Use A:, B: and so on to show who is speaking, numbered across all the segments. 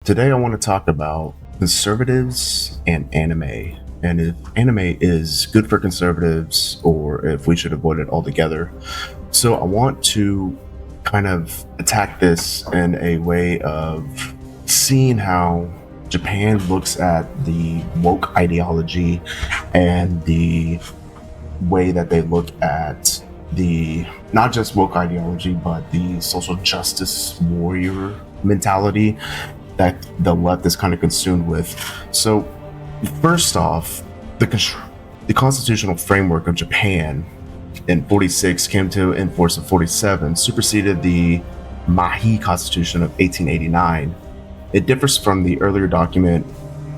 A: Today, I want to talk about conservatives and anime, and if anime is good for conservatives or if we should avoid it altogether. So, I want to kind of attack this in a way of seeing how Japan looks at the woke ideology and the way that they look at the not just woke ideology, but the social justice warrior mentality that the left is kind of consumed with. So, first off, the constitutional framework of Japan in 46 came to enforce in 47, superseded the Mahi Constitution of 1889. It differs from the earlier document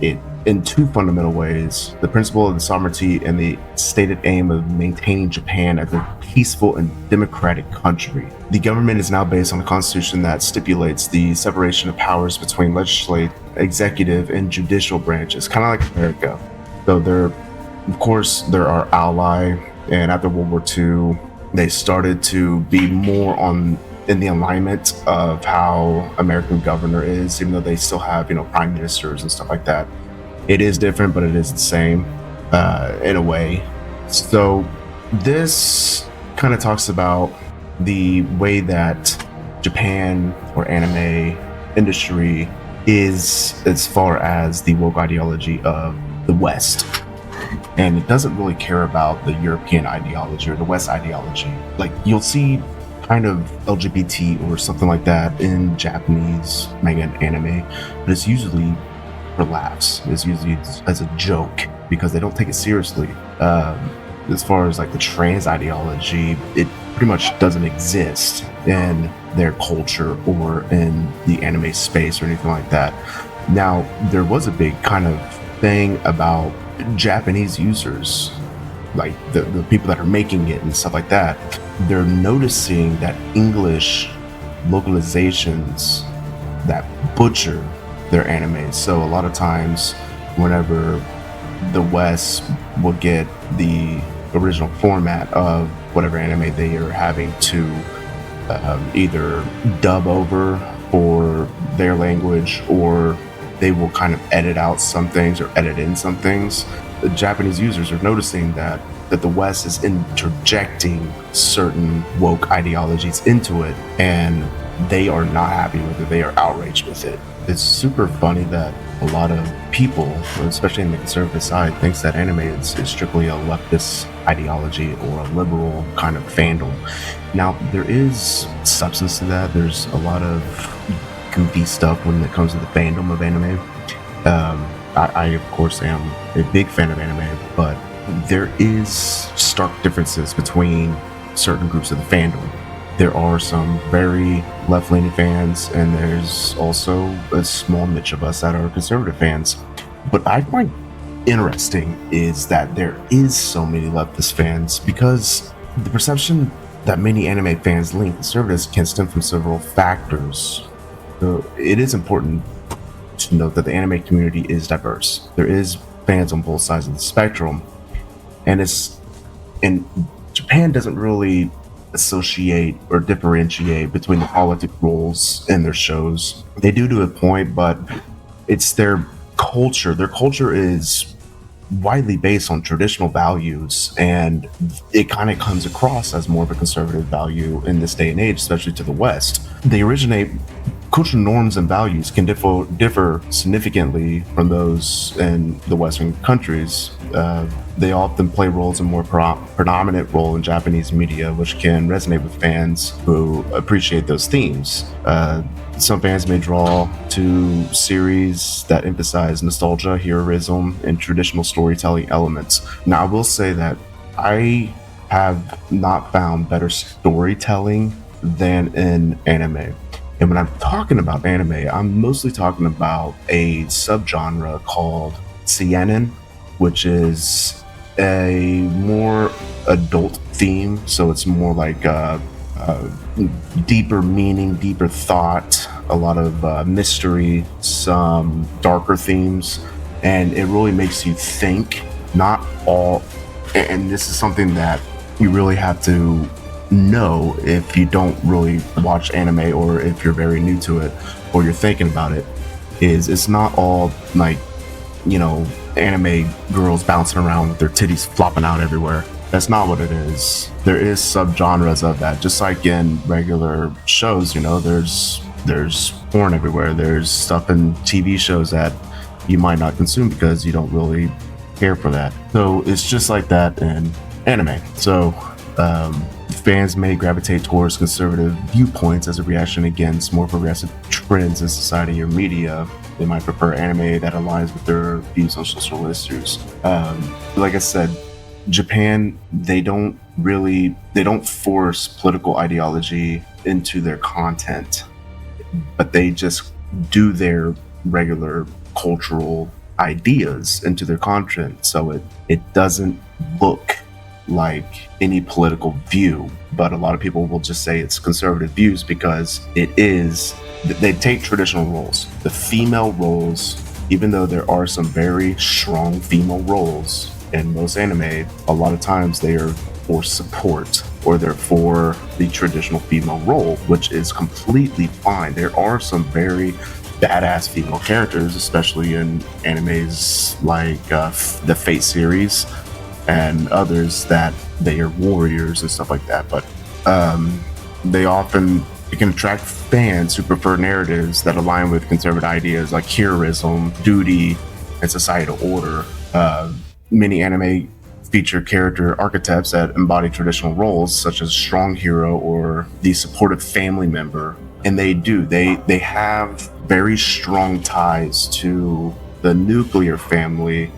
A: in two fundamental ways: the principle of the sovereignty and the stated aim of maintaining Japan as a peaceful and democratic country. The government is now based on a constitution that stipulates the separation of powers between legislative, executive, and judicial branches, kind of like America. So they're our ally, and after World War II, they started to be more in the alignment of how American governor is, even though they still have, prime ministers and stuff like that. It is different, but it is the same in a way. So this kind of talks about the way that Japan or anime industry is as far as the woke ideology of the West. And it doesn't really care about the European ideology or the West ideology. Like, you'll see kind of LGBT or something like that in Japanese manga and anime, but it's usually for laughs. It's usually as a joke because they don't take it seriously. As far as like the trans ideology, it pretty much doesn't exist in their culture or in the anime space or anything like that. Now, there was a big kind of thing about Japanese users, like the people that are making it and stuff like that. They're noticing that English localizations that butcher their anime. So a lot of times whenever the West will get the original format of whatever anime they are having to either dub over for their language, or they will kind of edit out some things or edit in some things, the Japanese users are noticing that the West is interjecting certain woke ideologies into it, and they are not happy with it. They are outraged with it. It's super funny that a lot of people, especially in the conservative side, thinks that anime is strictly a leftist ideology or a liberal kind of fandom. Now, there is substance to that. There's a lot of goofy stuff when it comes to the fandom of anime. I of course am a big fan of anime, but there is stark differences between certain groups of the fandom. There are some very left-leaning fans, and there's also a small niche of us that are conservative fans. What I find interesting is that there is so many leftist fans, because the perception that many anime fans lean conservatives can stem from several factors. So it is important to note that the anime community is diverse. There is fans on both sides of the spectrum, and Japan doesn't really associate or differentiate between the politic roles in their shows. They do to a point, but it's their culture. Their culture is widely based on traditional values, and it kind of comes across as more of a conservative value in this day and age, especially to the West. Cultural norms and values can differ significantly from those in the Western countries. They often play roles in more predominant role in Japanese media, which can resonate with fans who appreciate those themes. Some fans may draw to series that emphasize nostalgia, heroism, and traditional storytelling elements. Now, I will say that I have not found better storytelling than in anime. And when I'm talking about anime, I'm mostly talking about a subgenre called seinen, which is a more adult theme. So it's more like deeper meaning, deeper thought, a lot of mystery, some darker themes, and it really makes you think. Not all, and this is something that you really have to know if you don't really watch anime, or if you're very new to it, or you're thinking about it. is it's not all like, anime girls bouncing around with their titties flopping out everywhere. That's not what it is. There is subgenres of that, just like in regular shows. There's porn everywhere. There's stuff in TV shows that you might not consume because you don't really care for that. So it's just like that in anime. So fans may gravitate towards conservative viewpoints as a reaction against more progressive trends in society or media. They might prefer anime that aligns with their views on social issues. Like I said, Japan, they don't force political ideology into their content, but they just do their regular cultural ideas into their content, so it doesn't look like any political view. But a lot of people will just say it's conservative views because it is. They take traditional roles, the female roles, even though there are some very strong female roles in most anime. A lot of times they are for support, or they're for the traditional female role, which is completely fine. There are some very badass female characters, especially in animes like the Fate series and others, that they are warriors and stuff like that. But it can attract fans who prefer narratives that align with conservative ideas like heroism, duty, and societal order. Many anime feature character archetypes that embody traditional roles, such as strong hero or the supportive family member. And they have very strong ties to the nuclear family,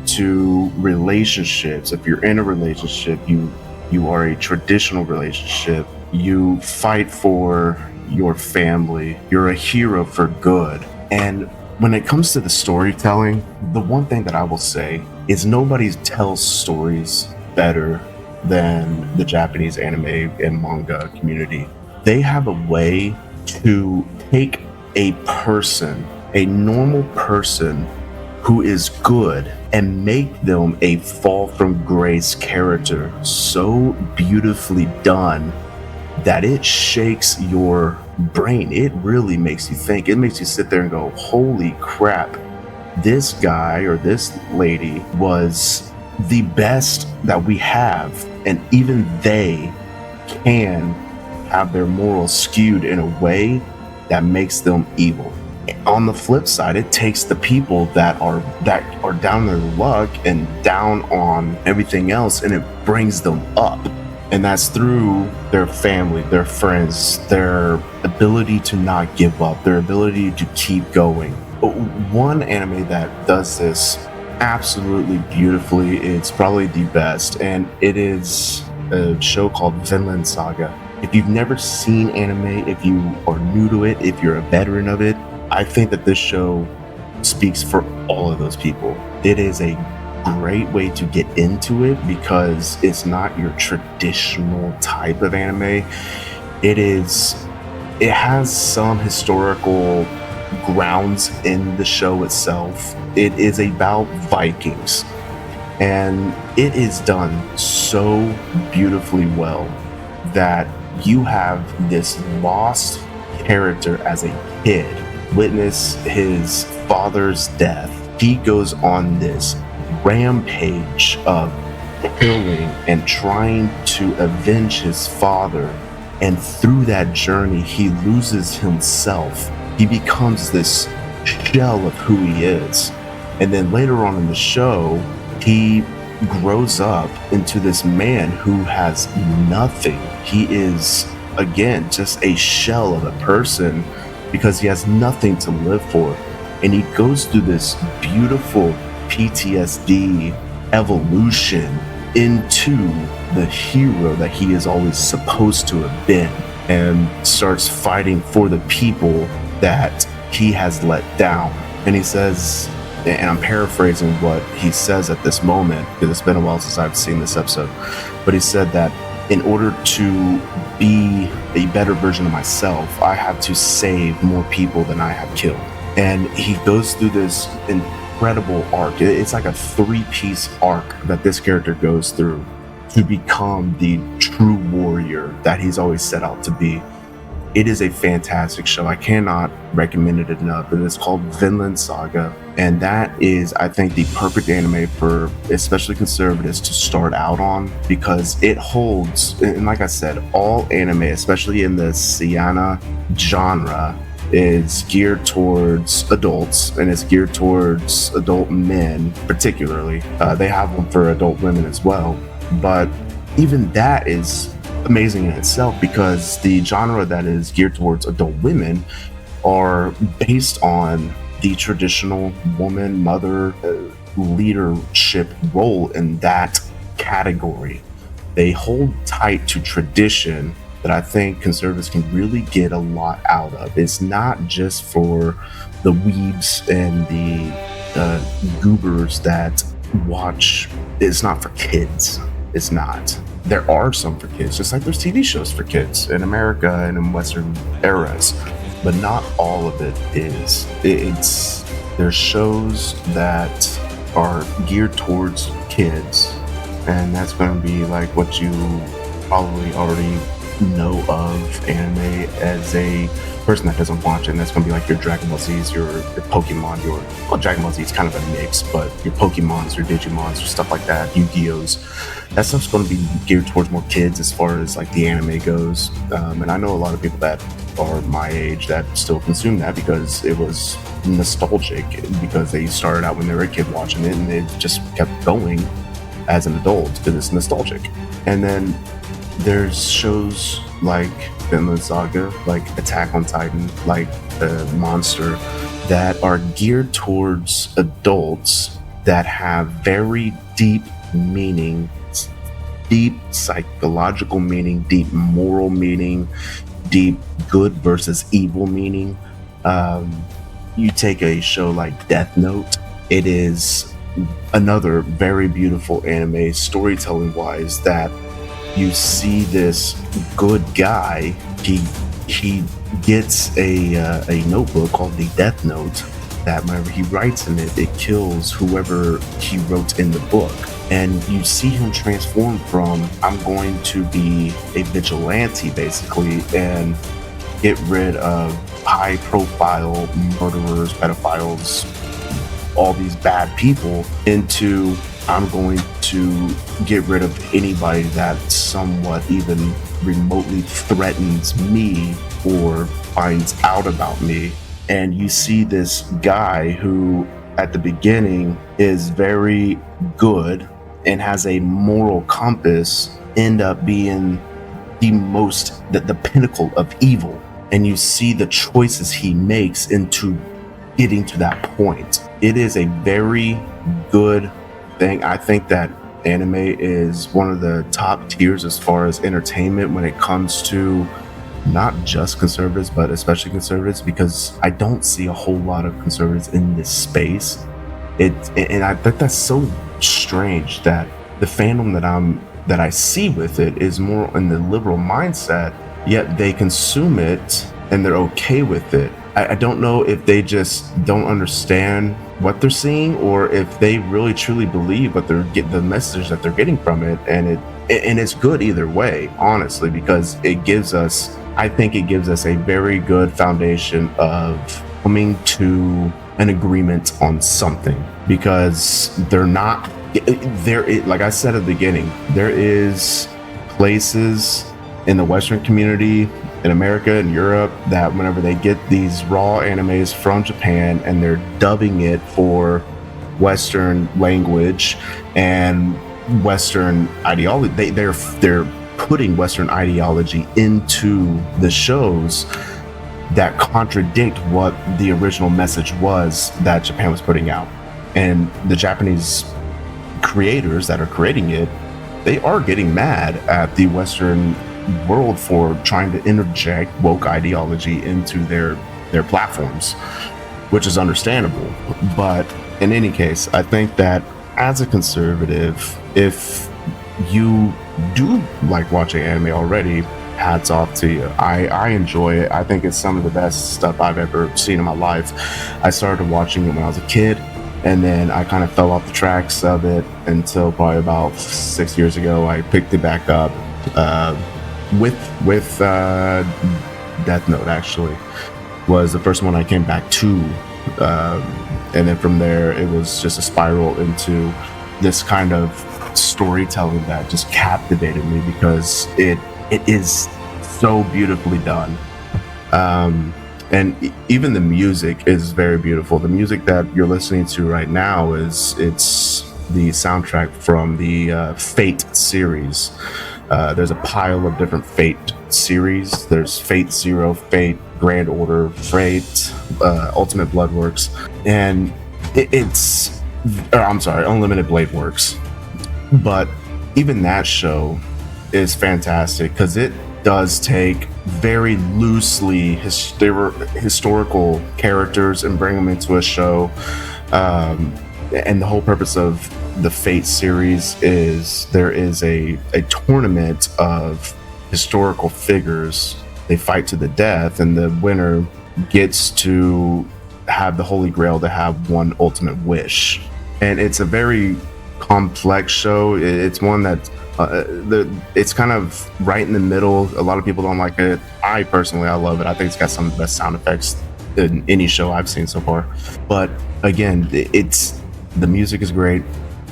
A: to relationships. If you're in a relationship, you are a traditional relationship. You fight for your family. You're a hero for good. And when it comes to the storytelling, the one thing that I will say is nobody tells stories better than the Japanese anime and manga community. They have a way to take a person, a normal person who is good, and make them a fall from grace character so beautifully done that it shakes your brain. It really makes you think. It makes you sit there and go, holy crap, this guy or this lady was the best that we have, and even they can have their morals skewed in a way that makes them evil. On the flip side, it takes the people that are down their luck and down on everything else, and it brings them up. And that's through their family, their friends, their ability to not give up, their ability to keep going. One anime that does this absolutely beautifully, it's probably the best, and it is a show called Vinland Saga. If you've never seen anime, if you are new to it, if you're a veteran of it, I think that this show speaks for all of those people. It is a great way to get into it because it's not your traditional type of anime. It has some historical grounds in the show itself. It is about Vikings, and it is done so beautifully well that you have this lost character as a kid witness his father's death. He goes on this rampage of killing and trying to avenge his father, and through that journey he loses himself. He becomes this shell of who he is, and then later on in the show he grows up into this man who has nothing. He is again just a shell of a person because he has nothing to live for, and he goes through this beautiful PTSD evolution into the hero that he is always supposed to have been, and starts fighting for the people that he has let down. And he says, and I'm paraphrasing what he says at this moment because it's been a while since I've seen this episode, but he said that in order to be a better version of myself, I have to save more people than I have killed. And he goes through this incredible arc. It's like a 3-piece arc that this character goes through to become the true warrior that he's always set out to be. It is a fantastic show. I cannot recommend it enough. It is called Vinland Saga, and that is, I think, the perfect anime for especially conservatives to start out on, because it holds, and like I said, all anime, especially in the seinen genre, is geared towards adults, and it's geared towards adult men particularly. They have one for adult women as well, but even that is amazing in itself, because the genre that is geared towards adult women are based on the traditional woman, mother, leadership role in that category. They hold tight to tradition that I think conservatives can really get a lot out of. It's not just for the weebs and the goobers that watch. It's not for kids. It's not. There are some for kids, just like there's TV shows for kids in America and in Western eras, but not all of it is. There's shows that are geared towards kids, and that's going to be like what you probably already know of anime as a person that doesn't watch it, and that's going to be like your Dragon Ball Z's, your Pokemon, well, Dragon Ball Z is kind of a mix, but your Pokemons, your Digimons, or stuff like that, Yu-Gi-Ohs, that stuff's going to be geared towards more kids as far as like the anime goes. And I know a lot of people that are my age that still consume that because it was nostalgic, because they started out when they were a kid watching it, and they just kept going as an adult because it's nostalgic. And then there's shows like Vinland Saga, like Attack on Titan, like Monster, that are geared towards adults that have very deep meaning, deep psychological meaning, deep moral meaning, deep good versus evil meaning. You take a show like Death Note, it is another very beautiful anime storytelling wise, that you see this good guy, he gets a notebook called the Death Note, that whenever he writes in it, it kills whoever he wrote in the book. And you see him transform from, I'm going to be a vigilante basically and get rid of high profile murderers, pedophiles, all these bad people, into I'm going to get rid of anybody that somewhat even remotely threatens me or finds out about me. And you see this guy who at the beginning is very good and has a moral compass end up being the pinnacle of evil. And you see the choices he makes into getting to that point. It is a very good thing. I think that anime is one of the top tiers as far as entertainment when it comes to not just conservatives, but especially conservatives, because I don't see a whole lot of conservatives in this space. And I think that's so strange that the fandom that I see with it is more in the liberal mindset, yet they consume it and they're okay with it. I don't know if they just don't understand what they're seeing, or if they really truly believe what they're the message that they're getting from it, and it's good either way, honestly, because I think it gives us a very good foundation of coming to an agreement on something, because like I said at the beginning, there is places in the Western community, in America and Europe, that whenever they get these raw animes from Japan and they're dubbing it for Western language and Western ideology, they're putting Western ideology into the shows that contradict what the original message was that Japan was putting out. And the Japanese creators that are creating it, they are getting mad at the Western world for trying to interject woke ideology into their platforms, which is understandable. But in any case, I think that as a conservative, if you do like watching anime already, hats off to you. I enjoy it. I think it's some of the best stuff I've ever seen in my life. I started watching it when I was a kid, and then I kind of fell off the tracks of it until probably about 6 years ago. I picked it back up with Death Note actually was the first one I came back to, and then from there it was just a spiral into this kind of storytelling that just captivated me because it is so beautifully done. And even the music is very beautiful. The music that you're listening to right now it's the soundtrack from the Fate series. There's a pile of different Fate series. There's Fate Zero, Fate Grand Order, Fate, Ultimate Bloodworks, and Unlimited Blade Works. But even that show is fantastic because it does take very loosely historical characters and bring them into a show. And the whole purpose of the Fate series is there is a tournament of historical figures. They fight to the death, and the winner gets to have the Holy Grail to have one ultimate wish. And it's a very complex show. It's one that it's kind of right in the middle. A lot of people don't like it. I love it. I think it's got some of the best sound effects in any show I've seen so far. But again, the music is great.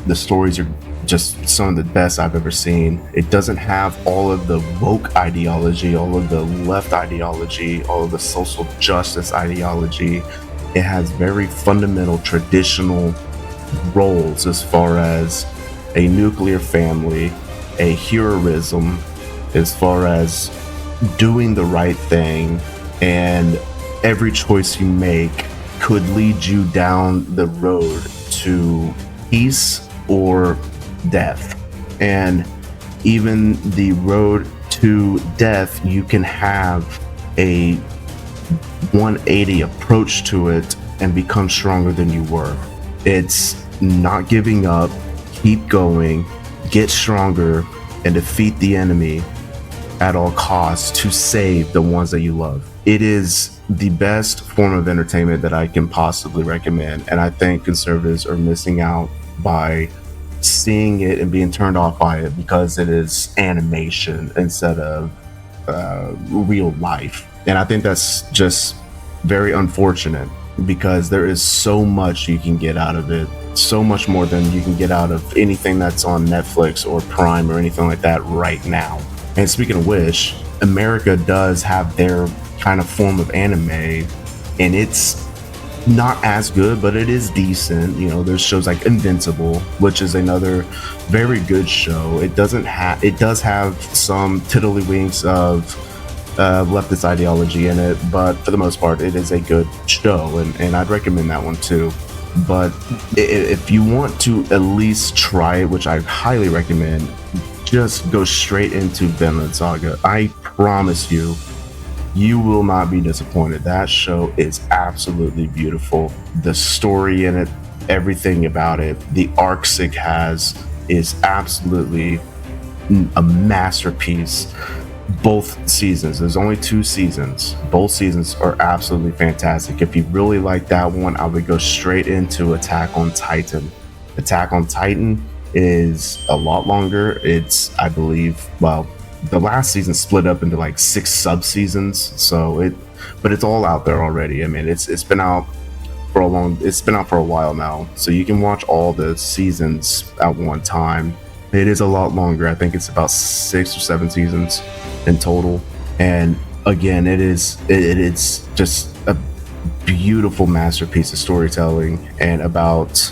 A: The stories are just some of the best I've ever seen. It doesn't have all of the woke ideology, all of the left ideology, all of the social justice ideology. It has very fundamental traditional roles as far as a nuclear family, a heroism, as far as doing the right thing, and every choice you make could lead you down the road to peace or death. And even the road to death, you can have a 180 approach to it and become stronger than you were. It's not giving up, keep going, get stronger, and defeat the enemy at all costs to save the ones that you love. It is the best form of entertainment that I can possibly recommend, and I think conservatives are missing out by seeing it and being turned off by it because it is animation instead of real life. And I think that's just very unfortunate because there is so much you can get out of it, so much more than you can get out of anything that's on Netflix or Prime or anything like that right now. And speaking of which, America does have their kind of form of anime, and it's not as good, but it is decent. You know, there's shows like Invincible, which is another very good show. It does have some tiddlywinks of leftist ideology in it, but for the most part, it is a good show, and I'd recommend that one too. But if you want to at least try it, which I highly recommend, just go straight into Vinland Saga. I promise you, you will not be disappointed. That show is absolutely beautiful. The story in it, everything about it, the arcs it has is absolutely a masterpiece. Both seasons, there's only 2 seasons. Both seasons are absolutely fantastic. If you really like that one, I would go straight into Attack on Titan. Attack on Titan is a lot longer. It's, I believe, well, the last season split up into like 6 sub-seasons, but it's all out there already. I mean, it's been out for a while now, so you can watch all the seasons at one time. It is a lot longer. I think it's about 6 or 7 seasons in total. And again, it's just a beautiful masterpiece of storytelling and about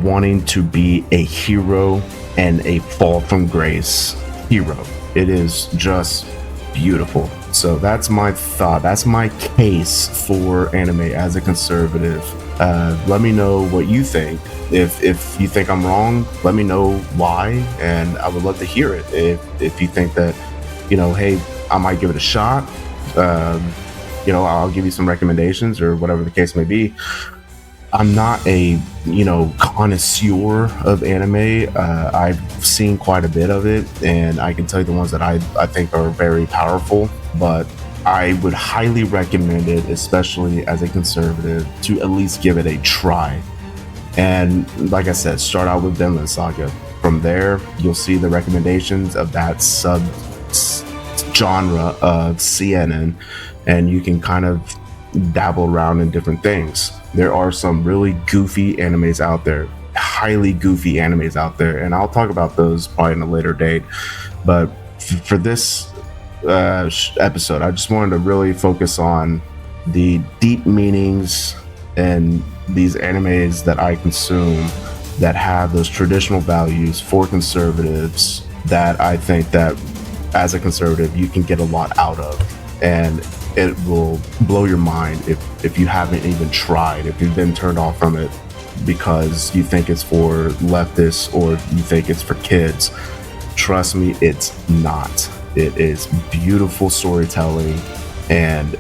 A: wanting to be a hero and a fall from grace hero. It is just beautiful. So that's my thought. That's my case for anime as a conservative. Let me know what you think. If you think I'm wrong, let me know why, and I would love to hear it. If you think that, hey, I might give it a shot, I'll give you some recommendations or whatever the case may be. I'm not a connoisseur of anime. I've seen quite a bit of it, and I can tell you the ones that I think are very powerful, but I would highly recommend it, especially as a conservative, to at least give it a try. And like I said, start out with Vinland Saga. From there, you'll see the recommendations of that sub genre of CNN, and you can kind of dabble around in different things. There are some really goofy animes out there, highly goofy animes out there, and I'll talk about those probably in a later date. But for this episode, I just wanted to really focus on the deep meanings in these animes that I consume that have those traditional values for conservatives that I think that as a conservative you can get a lot out of, and it will blow your mind if you haven't even tried, if you've been turned off from it because you think it's for leftists or you think it's for kids. Trust me, it's not. It is beautiful storytelling and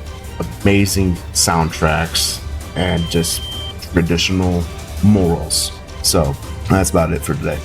A: amazing soundtracks and just traditional morals. So that's about it for today.